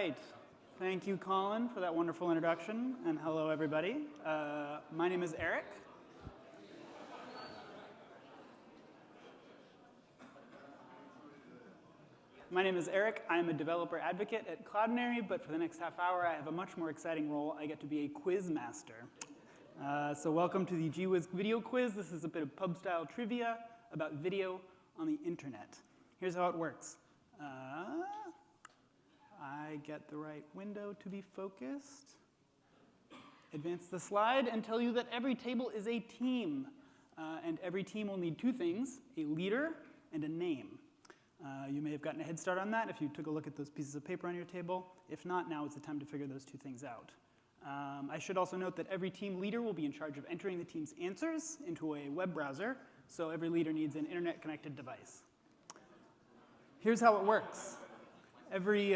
right. Thank you, Colin, for that wonderful introduction, and hello, everybody. My name is Eric. I'm a developer advocate at Cloudinary, but for the next half hour, I have a much more exciting role. I get to be a quiz master. So welcome to the Whiz video quiz. This is a bit of pub-style trivia about video on the internet. Here's how it works. I get the right window to be focused, advance the slide, and tell you that every table is a team. And every team will need two things, a leader and a name. You may have gotten a head start on that if you took a look at those pieces of paper on your table. If not, now is the time to figure those two things out. I should also note that every team leader will be in charge of entering the team's answers into a web browser, so every leader needs an internet-connected device. Here's how it works. Every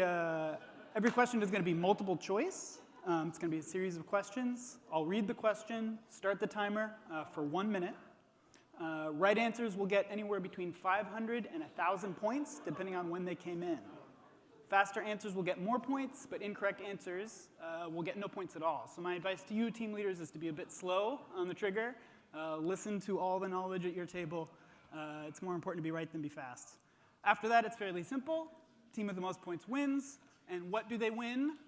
question is going to be multiple choice. It's going to be a series of questions. I'll read the question, start the timer for 1 minute. Right answers will get anywhere between 500 and 1,000 points, depending on when they came in. Faster answers will get more points, but incorrect answers will get no points at all. So my advice to you, team leaders, is to be a bit slow on the trigger. Listen to all the knowledge at your table. It's more important to be right than be fast. After that, it's fairly simple. Team with the most points wins. And what do they win?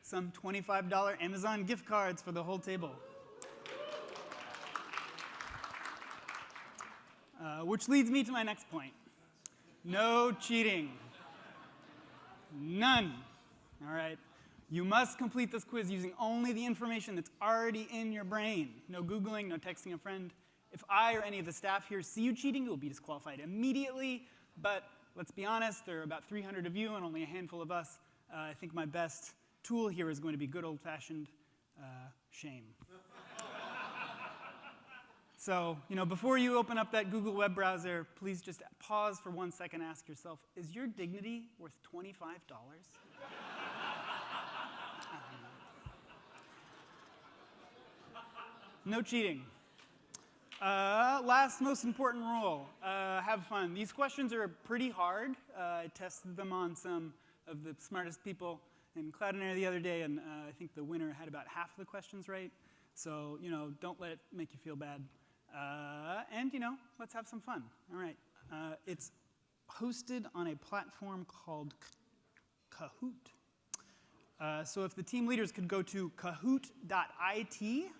Some $25 Amazon gift cards for the whole table. Which leads me to my next point. No cheating. None. All right. You must complete this quiz using only the information that's already in your brain. No Googling, no texting a friend. If I or any of the staff here see you cheating, you'll be disqualified immediately. But let's be honest, there are about 300 of you and only a handful of us. I think my best tool here is going to be good old-fashioned shame. So, before you open up that Google web browser, please just pause for 1 second and ask yourself, is your dignity worth $25? No cheating. Last most important rule, have fun. These questions are pretty hard. I tested them on some of the smartest people in Cloudinary the other day, and I think the winner had about half of the questions right. So, don't let it make you feel bad. And, let's have some fun. All right. It's hosted on a platform called Kahoot. So if the team leaders could go to kahoot.it,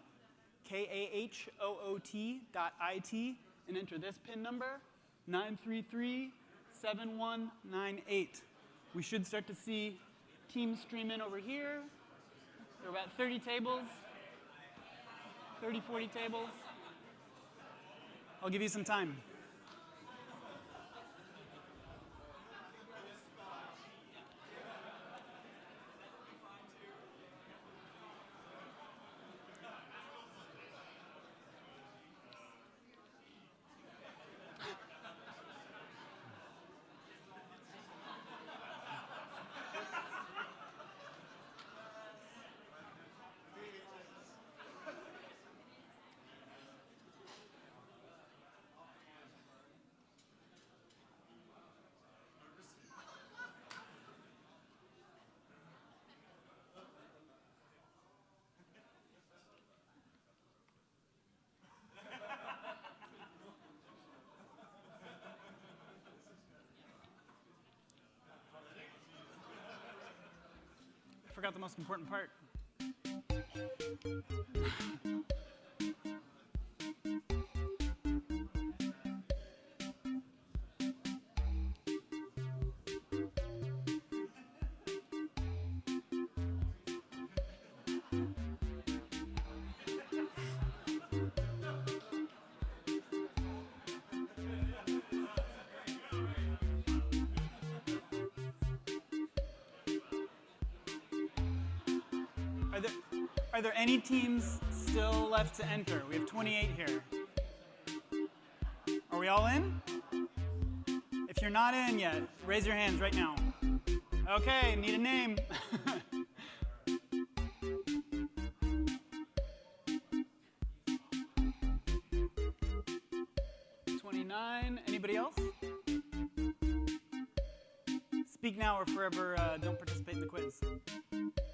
Kahoot.it, and enter this PIN number, 933-7198. We should start to see teams stream in over here. There are about 30 tables, 30, 40 tables. I'll give you some time. I forgot the most important part. Are there any teams still left to enter? We have 28 here. Are we all in? If you're not in yet, raise your hands right now. Okay, need a name. 29. Anybody else? Speak now or forever don't participate in the quiz.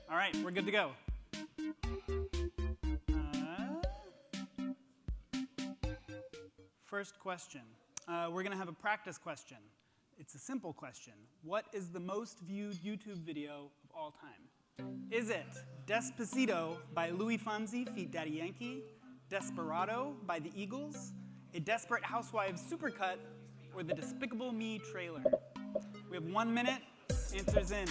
All right, we're good to go. First question. We're going to have a practice question. It's a simple question. What is the most viewed YouTube video of all time? Is it Despacito by Louis Fonsi feat. Daddy Yankee, Desperado by the Eagles, a Desperate Housewives supercut, or the Despicable Me trailer? We have 1 minute. Answers in.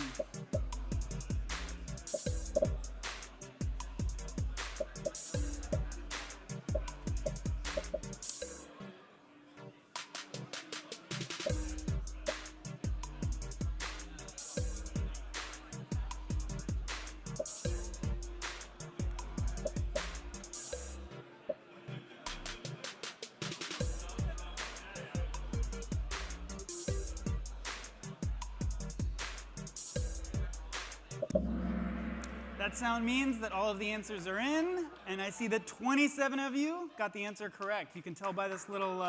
That sound means that all of the answers are in, and I see that 27 of you got the answer correct. You can tell by this little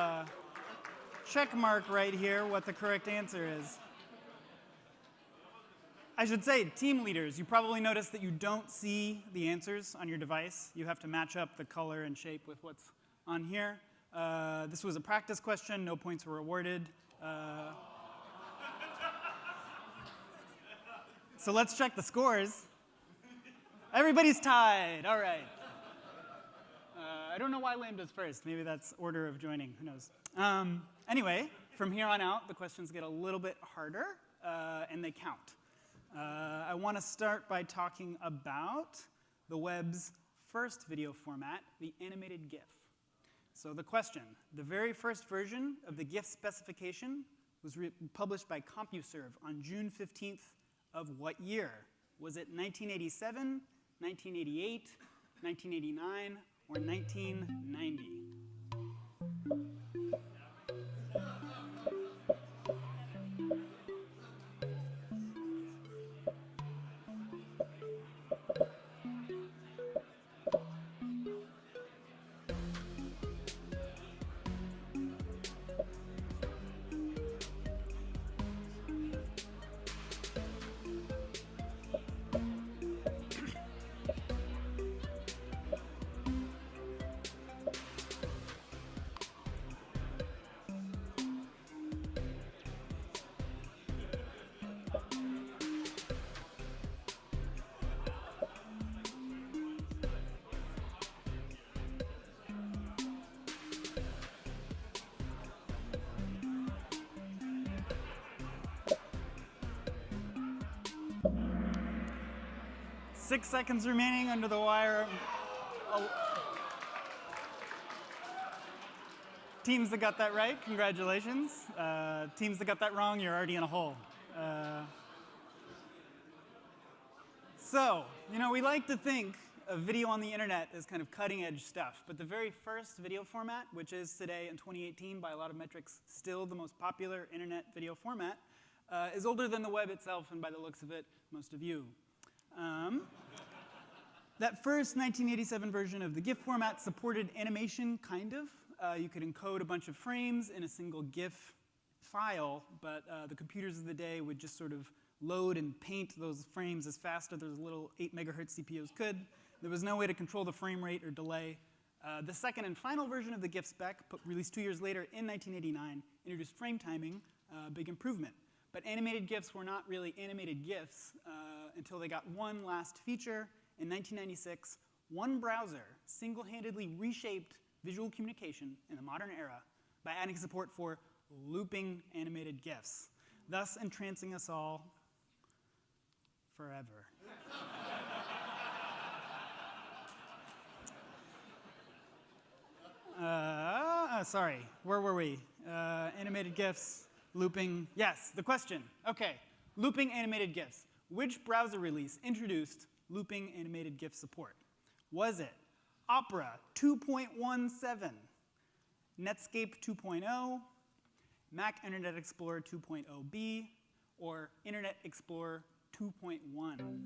check mark right here what the correct answer is. I should say, team leaders, you probably noticed that you don't see the answers on your device. You have to match up the color and shape with what's on here. This was a practice question. No points were awarded. So let's check the scores. Everybody's tied. All right. I don't know why Lambda's first. Maybe that's order of joining. Who knows? Anyway, from here on out, the questions get a little bit harder, and they count. I want to start by talking about the web's first video format, the animated GIF. So the question, the very first version of the GIF specification was published by CompuServe on June 15th of what year? Was it 1987, 1988, 1989, or 1990? 6 seconds remaining under the wire. Teams that got that right, congratulations. Teams that got that wrong, you're already in a hole. So, we like to think of video on the internet as kind of cutting edge stuff, but the very first video format, which is today in 2018 by a lot of metrics still the most popular internet video format, is older than the web itself, and by the looks of it, most of you. That first 1987 version of the GIF format supported animation, kind of. You could encode a bunch of frames in a single GIF file, but the computers of the day would just sort of load and paint those frames as fast as those little 8 megahertz CPUs could. There was no way to control the frame rate or delay. The second and final version of the GIF spec, released 2 years later in 1989, introduced frame timing, big improvement. But animated GIFs were not really animated GIFs until they got one last feature. In 1996, one browser single-handedly reshaped visual communication in the modern era by adding support for looping animated GIFs, thus entrancing us all forever. Sorry, where were we? Animated GIFs, looping. Yes, the question. Okay, looping animated GIFs. Which browser release introduced looping animated GIF support? Was it Opera 2.17, Netscape 2.0, Mac Internet Explorer 2.0b, or Internet Explorer 2.1?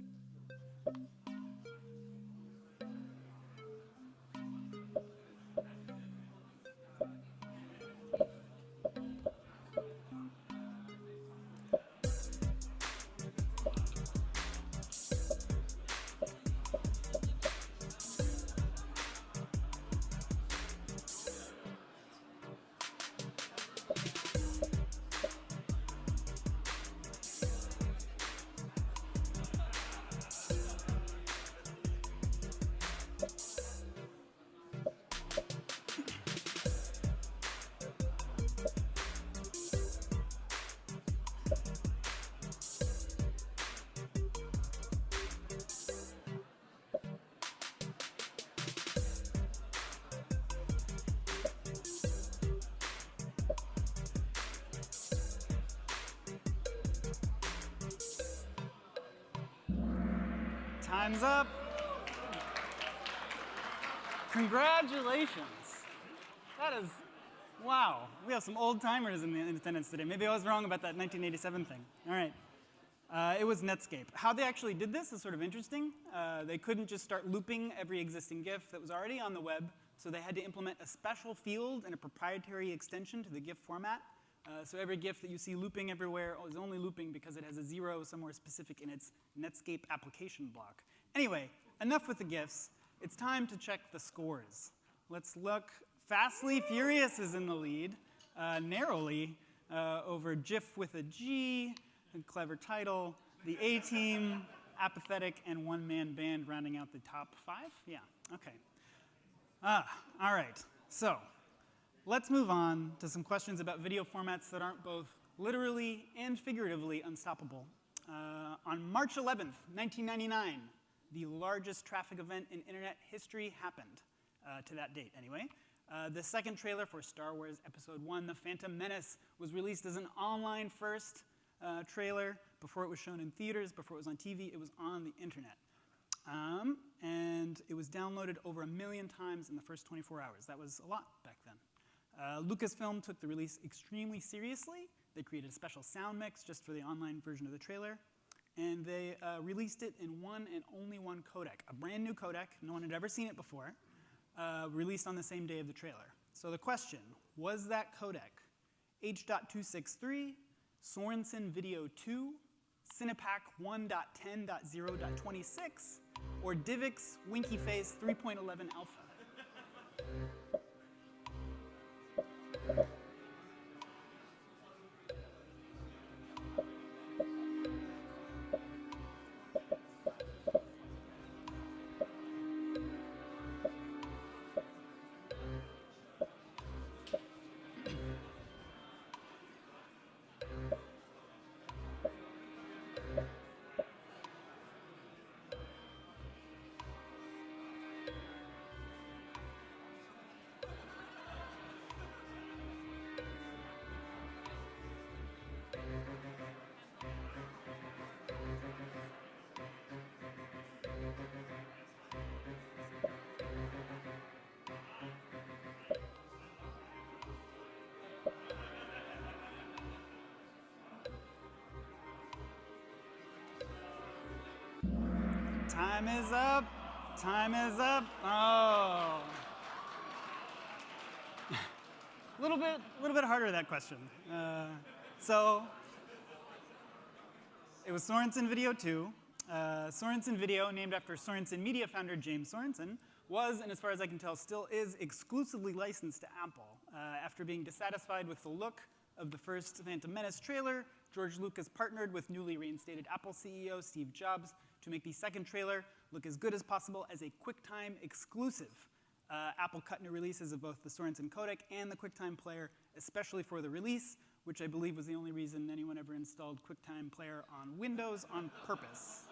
Time's up. Congratulations. That is, wow. We have some old timers in attendance today. Maybe I was wrong about that 1987 thing. All right. It was Netscape. How they actually did this is sort of interesting. They couldn't just start looping every existing GIF that was already on the web, so they had to implement a special field and a proprietary extension to the GIF format. So every GIF that you see looping everywhere is only looping because it has a 0 somewhere specific in its Netscape application block. Anyway, enough with the GIFs. It's time to check the scores. Let's look. Fastly Furious is in the lead, narrowly, over GIF with a G, a clever title, the A-Team, Apathetic, and One Man Band rounding out the top 5? Yeah, okay. All right, so let's move on to some questions about video formats that aren't both literally and figuratively unstoppable. On March 11th, 1999, the largest traffic event in internet history happened, to that date anyway. The second trailer for Star Wars Episode 1, The Phantom Menace, was released as an online first trailer before it was shown in theaters, before it was on TV, it was on the internet. And it was downloaded over 1 million times in the first 24 hours. That was a lot back then. Lucasfilm took the release extremely seriously. They created a special sound mix just for the online version of the trailer. And they released it in one and only one codec, a brand new codec. No one had ever seen it before, released on the same day of the trailer. So the question, was that codec H.263, Sorensen Video 2, Cinepack 1.10.0.26, or DivX Winky Face 3.11 Alpha? Time is up. Time is up. Oh. A little bit harder, that question. So it was Sorensen Video 2. Sorensen Video, named after Sorensen Media founder James Sorensen, was, and as far as I can tell, still is exclusively licensed to Apple. After being dissatisfied with the look of the first Phantom Menace trailer, George Lucas partnered with newly reinstated Apple CEO Steve Jobs to make the second trailer look as good as possible as a QuickTime exclusive. Apple cut new releases of both the Sorensen codec and the QuickTime player, especially for the release, which I believe was the only reason anyone ever installed QuickTime player on Windows on purpose.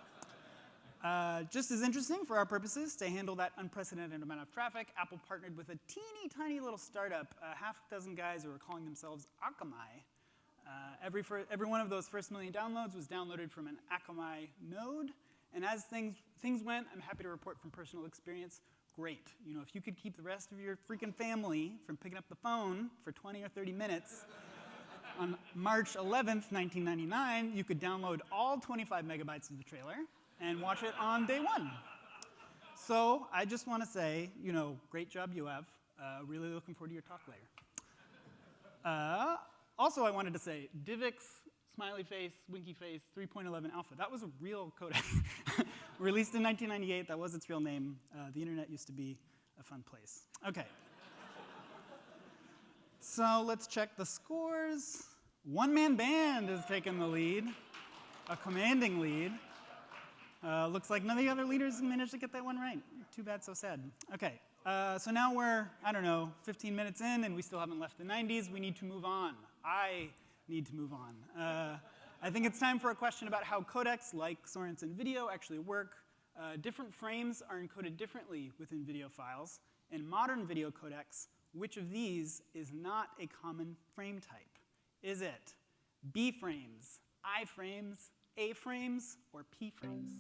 Just as interesting for our purposes, to handle that unprecedented amount of traffic, Apple partnered with a teeny tiny little startup, half a dozen guys who were calling themselves Akamai. Every one of those first 1 million downloads was downloaded from an Akamai node. And as things went, I'm happy to report from personal experience, great. You know, if you could keep the rest of your freaking family from picking up the phone for 20 or 30 minutes, on March 11th, 1999, you could download all 25 megabytes of the trailer and watch it on day one. So I just want to say, you know, great job you have. Really looking forward to your talk later. Also, I wanted to say, DivX, Smiley Face, Winky Face, 3.11 Alpha. That was a real codec. Released in 1998, that was its real name. The internet used to be a fun place. Okay. So let's check the scores. One Man Band has taken the lead, a commanding lead. Looks like none of the other leaders managed to get that one right. Too bad, so sad. Okay, so now we're, I don't know, 15 minutes in, and we still haven't left the 90s. We need to move on. I need to move on. I think it's time for a question about how codecs like Sorensen Video actually work. Different frames are encoded differently within video files. In modern video codecs, which of these is not a common frame type? Is it B frames, I frames, A frames, or P frames?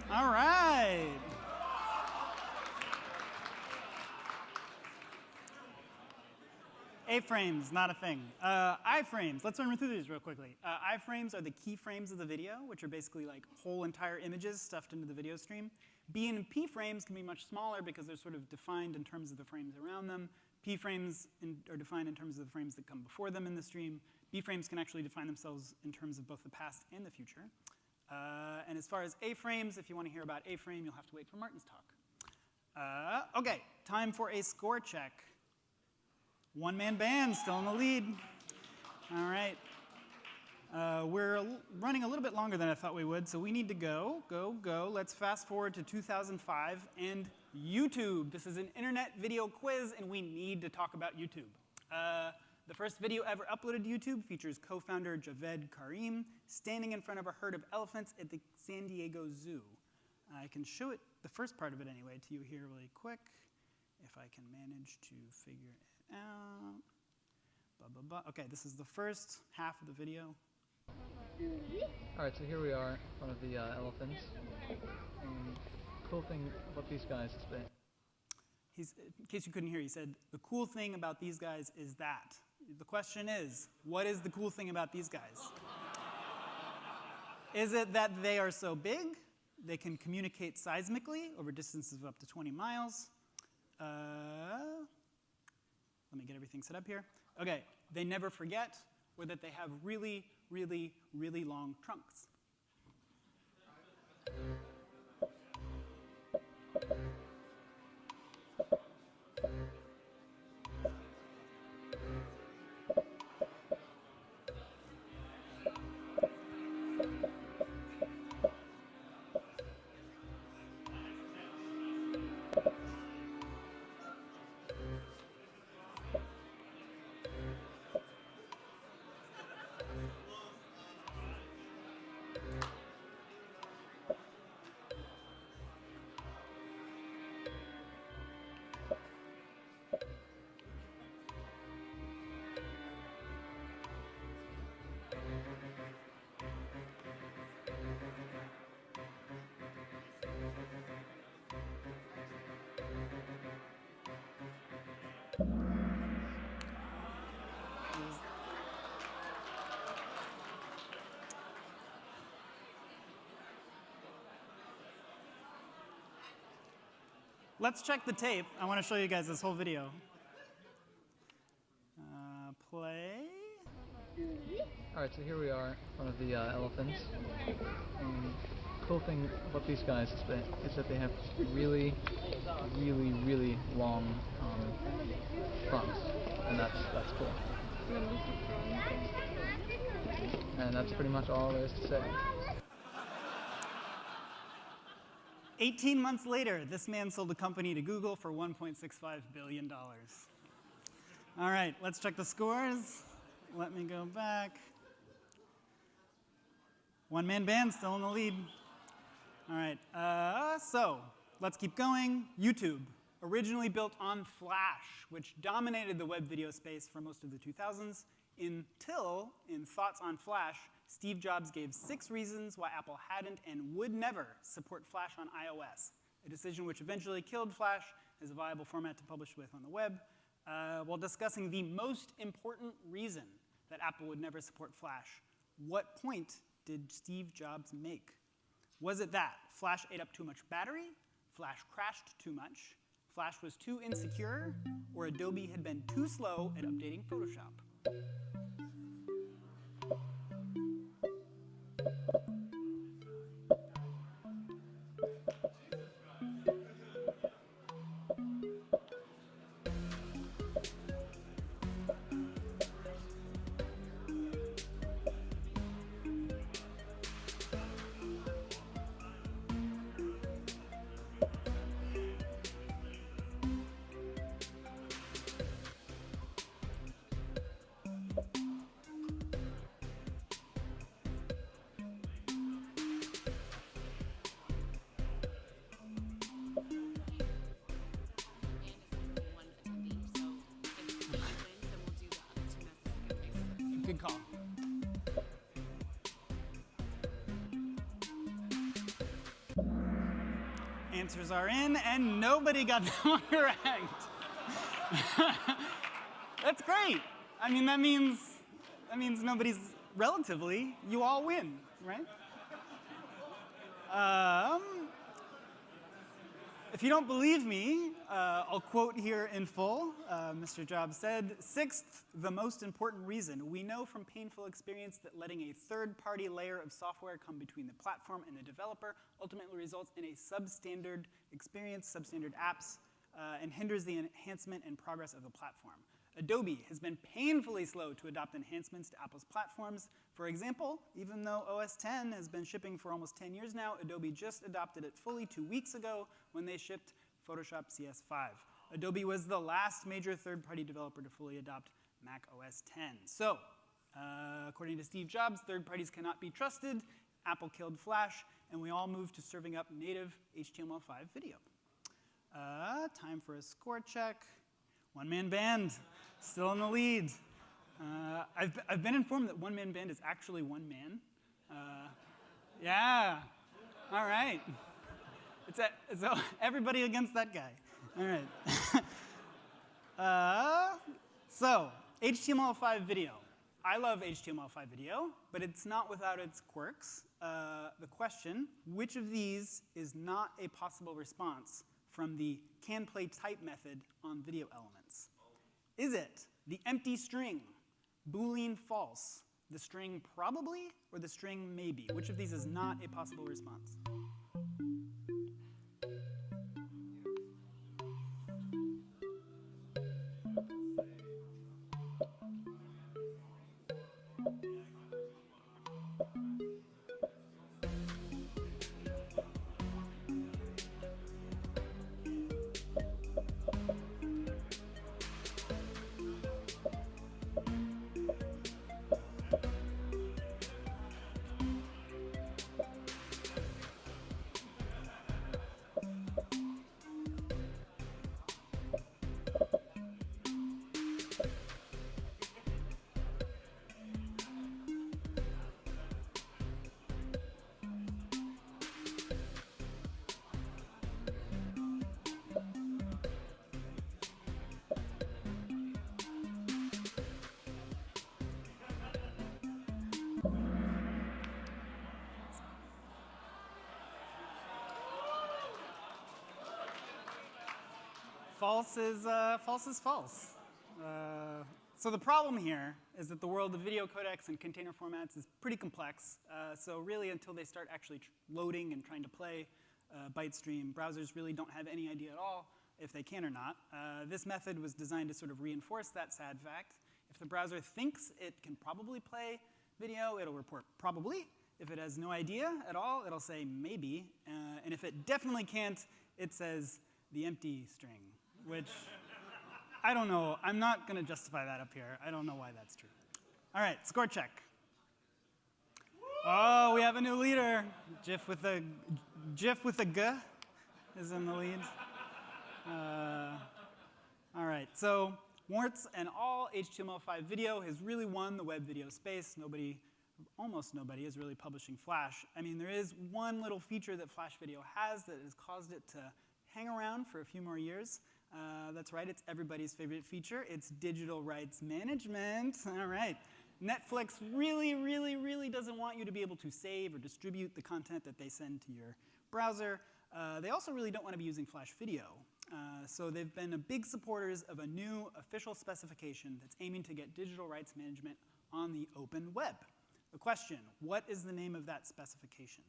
All right. Iframes, not a thing. Iframes, let's run through these real quickly. Iframes are the keyframes of the video, which are basically like whole entire images stuffed into the video stream. B and P frames can be much smaller because they're sort of defined in terms of the frames around them. P frames are defined in terms of the frames that come before them in the stream. B frames can actually define themselves in terms of both the past and the future. And as far as A frames, if you want to hear about A frame, you'll have to wait for Martin's talk. OK, time for a score check. One-man band, still in the lead. All right. We're running a little bit longer than I thought we would, so we need to go. Let's fast forward to 2005 and YouTube. This is an internet video quiz, and we need to talk about YouTube. The first video ever uploaded to YouTube features co-founder Javed Karim standing in front of a herd of elephants at the San Diego Zoo. I can show it, the first part of it anyway, to you here really quick, if I can manage to figure it out. OK, this is the first half of the video. All right, so here we are in front of the elephants. Cool thing about these guys is that in case you couldn't hear, he said, the cool thing about these guys is that. The question is, what is the cool thing about these guys? Is it that they are so big, they can communicate seismically over distances of up to 20 miles? Let me get everything set up here. OK, they never forget, or that they have really, really, really long trunks. Let's check the tape. I want to show you guys this whole video. Play. all right, so here we are in front of the elephants. Cool thing about these guys is that they have really, really, really long trunks, and that's cool. And that's pretty much all there is to say. 18 months later, this man sold a company to Google for $1.65 billion. All right, let's check the scores. Let me go back. One-man band, still in the lead. All right, so let's keep going. YouTube, originally built on Flash, which dominated the web video space for most of the 2000s, until, in Thoughts on Flash, Steve Jobs gave 6 reasons why Apple hadn't and would never support Flash on iOS, a decision which eventually killed Flash as a viable format to publish with on the web. While discussing the most important reason that Apple would never support Flash, what point did Steve Jobs make? Was it that Flash ate up too much battery, Flash crashed too much, Flash was too insecure, or Adobe had been too slow at updating Photoshop? Good call. answers are in, and nobody got them correct. That's great. I mean, that means nobody's relatively. You all win, right? If you don't believe me, I'll quote here in full. Mr. Jobs said, "Sixth, the most important reason. We know from painful experience that letting a third-party layer of software come between the platform and the developer ultimately results in a substandard experience, substandard apps, and hinders the enhancement and progress of the platform. Adobe has been painfully slow to adopt enhancements to Apple's platforms. For example, even though OS X has been shipping for almost 10 years now, Adobe just adopted it fully 2 weeks ago when they shipped Photoshop CS5. Adobe was the last major third-party developer to fully adopt Mac OS X. So, according to Steve Jobs, third parties cannot be trusted. Apple killed Flash, and we all moved to serving up native HTML5 video." Time for a score check. One-man band, still in the lead. I've been informed that one-man band is actually one man. Yeah, all right. It's everybody against that guy. All right. So, HTML5 video. I love HTML5 video, but it's not without its quirks. The question, which of these is not a possible response from the canPlayType method on video elements? Is it the empty string, Boolean false, the string probably, or the string maybe? Which of these is not a possible response? False is false. So the problem here is that the world of video codecs and container formats is pretty complex. So really, until they start actually loading and trying to play byte stream, browsers really don't have any idea at all if they can or not. This method was designed to sort of reinforce that sad fact. If the browser thinks it can probably play video, it'll report probably. If it has no idea at all, it'll say maybe. And if it definitely can't, it says the empty string, which I don't know. I'm not going to justify that up here. I don't know why that's true. All right, score check. Oh, we have a new leader. Jif with a G is in the lead. All right, so warts and all HTML5 video has really won the web video space. Almost nobody is really publishing Flash. I mean, there is one little feature that Flash video has that has caused it to hang around for a few more years. That's right, it's everybody's favorite feature. It's digital rights management. All right. Netflix really, really, really doesn't want you to be able to save or distribute the content that they send to your browser. They also really don't want to be using Flash video. So they've been big supporters of a new official specification that's aiming to get digital rights management on the open web. The question, what is the name of that specification?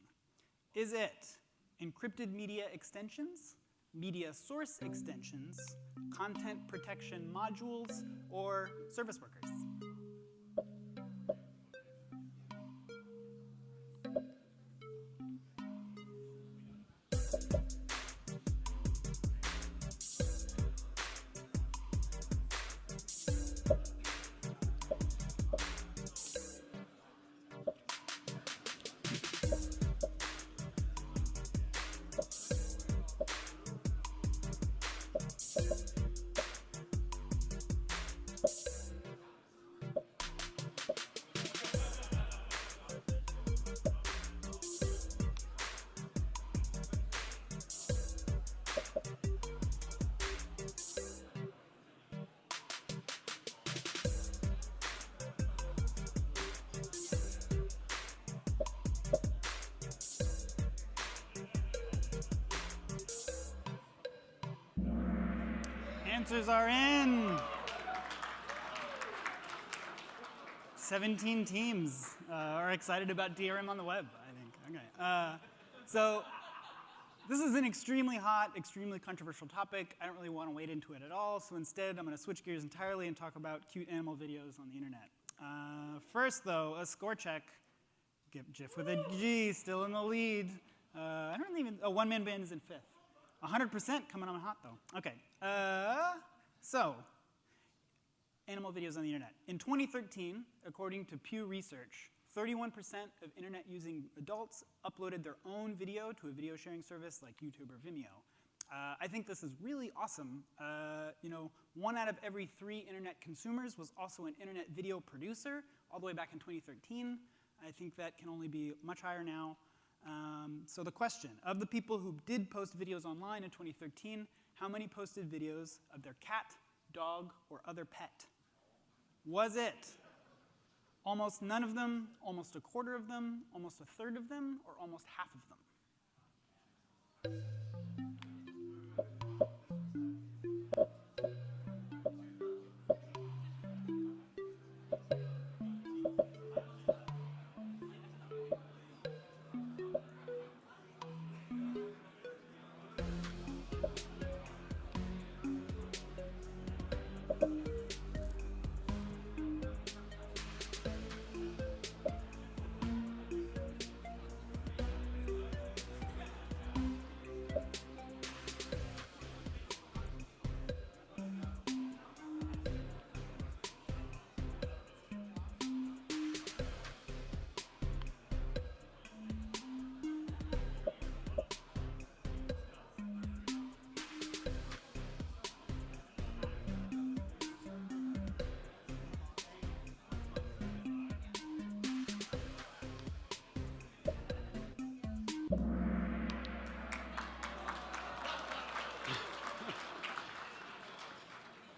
Is it encrypted media extensions, media source extensions, content protection modules, or service workers? Answers are in. 17 teams are excited about DRM on the web, I think. Okay. So this is an extremely hot, extremely controversial topic. I don't really want to wade into it at all, so instead I'm going to switch gears entirely and talk about cute animal videos on the internet. First, though, a score check. GIF with a G, still in the lead. I don't even, One Man Band is in 5th. 100% coming on hot, though. Okay, so animal videos on the internet. In 2013, according to Pew Research, 31% of internet-using adults uploaded their own video to a video sharing service like YouTube or Vimeo. I think this is really awesome. 1 out of every 3 internet consumers was also an internet video producer all the way back in 2013. I think that can only be much higher now. So the question, of the people who did post videos online in 2013, how many posted videos of their cat, dog, or other pet? Was it almost none of them, almost a quarter of them, almost a third of them, or almost half of them?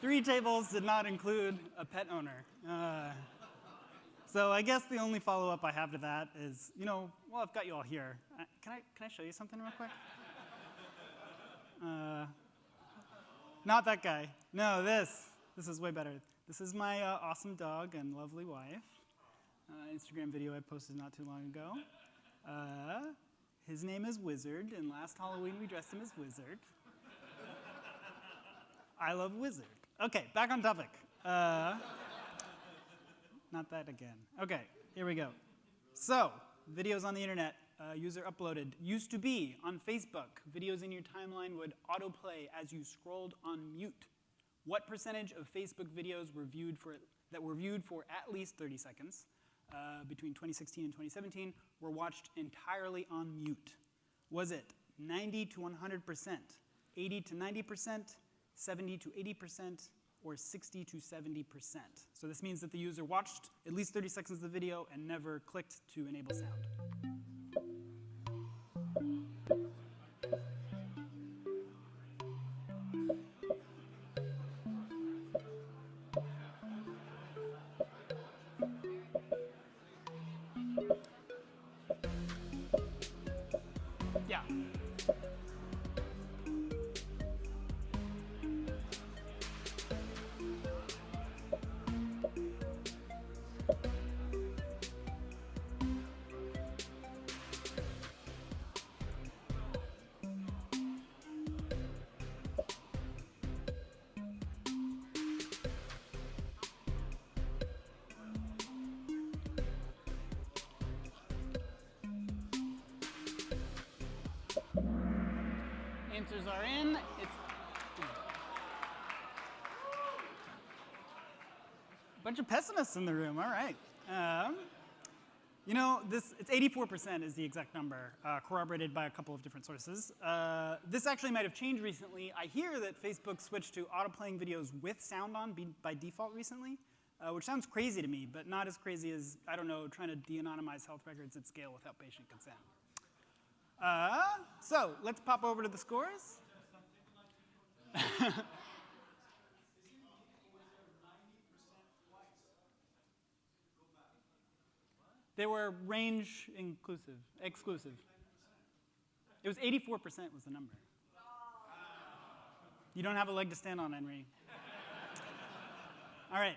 Three tables did not include a pet owner. So I guess the only follow-up I have to that is, well, I've got you all here. Can I show you something real quick? Not that guy. No, this. This is way better. This is my awesome dog and lovely wife. Instagram video I posted not too long ago. His name is Wizard, and last Halloween we dressed him as Wizard. I love Wizard. Okay, back on topic. Not that again. Okay, here we go. So, videos on the internet, user uploaded. Used to be, on Facebook, videos in your timeline would autoplay as you scrolled on mute. What percentage of Facebook videos were viewed for at least 30 seconds between 2016 and 2017 were watched entirely on mute? Was it 90 to 100%, 80 to 90%, 70 to 80%, or 60 to 70%. So this means that the user watched at least 30 seconds of the video and never clicked to enable sound. Yeah. Answers are in. It's a bunch of pessimists in the room. All right. It's 84% is the exact number, corroborated by a couple of different sources. This actually might have changed recently. I hear that Facebook switched to autoplaying videos with sound on by default recently, which sounds crazy to me, but not as crazy as, I don't know, trying to de-anonymize health records at scale without patient consent. So let's pop over to the scores. They were range exclusive. It was 84% was the number. You don't have a leg to stand on, Henry. All right.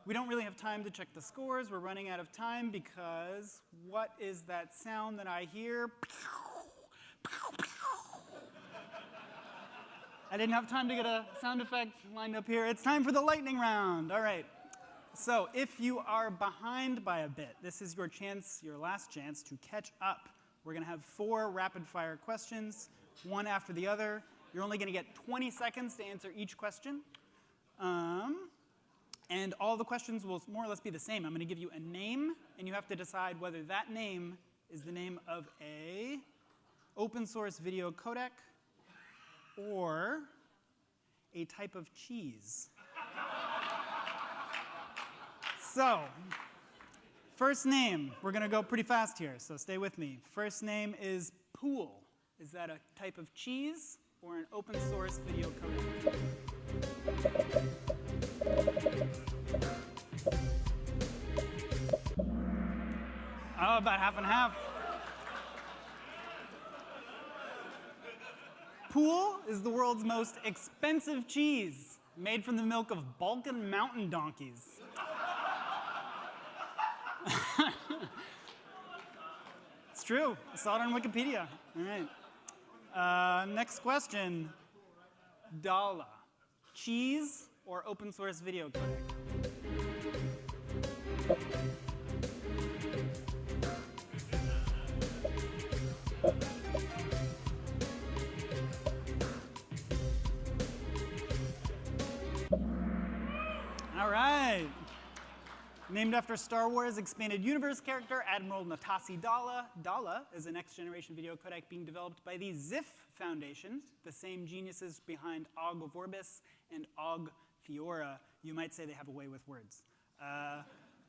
We don't really have time to check the scores. We're running out of time because what is that sound that I hear? I didn't have time to get a sound effect lined up here. It's time for the lightning round. All right. So if you are behind by a bit, this is your chance, your last chance to catch up. We're going to have 4 rapid-fire questions, one after the other. You're only going to get 20 seconds to answer each question. And all the questions will more or less be the same. I'm going to give you a name, and you have to decide whether that name is the name of a open source video codec or a type of cheese. So, first name. We're going to go pretty fast here, so stay with me. First name is Pool. Is that a type of cheese or an open source video codec? Oh, about half and half. Pool is the world's most expensive cheese, made from the milk of Balkan mountain donkeys. It's true. I saw it on Wikipedia. All right. Next question. Dala. Cheese or open source video codec? All right. Named after Star Wars Expanded Universe character Admiral Natasi Dala, Dala is a next-generation video codec being developed by the Ziff Foundation, the same geniuses behind Og of Orbis and Og Fiora. You might say they have a way with words.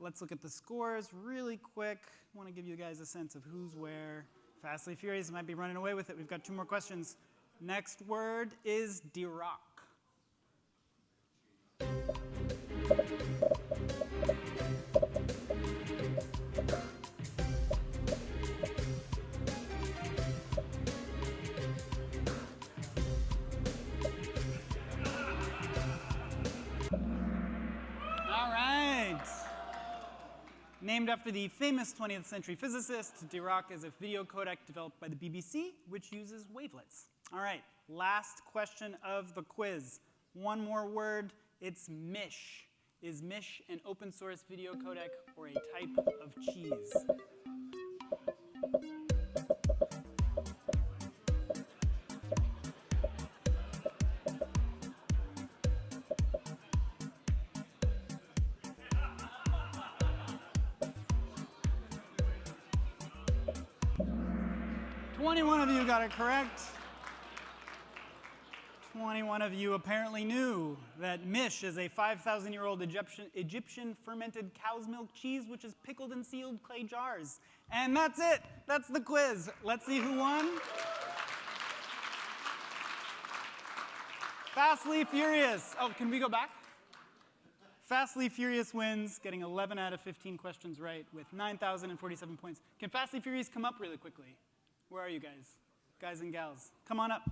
Let's look at the scores really quick. I want to give you guys a sense of who's where. Fastly Furious might be running away with it. We've got 2 more questions. Next word is Dirac. Named after the famous 20th century physicist, Dirac is a video codec developed by the BBC, which uses wavelets. All right, last question of the quiz. One more word, it's Mish. Is Mish an open source video codec or a type of cheese? One of you got it correct. 21 of you apparently knew that Mish is a 5,000-year-old Egyptian fermented cow's milk cheese, which is pickled in sealed clay jars. And that's it. That's the quiz. Let's see who won. Fastly Furious. Oh, can we go back? Fastly Furious wins, getting 11 out of 15 questions right with 9,047 points. Can Fastly Furious come up really quickly? Where are you guys? Guys and gals, come on up.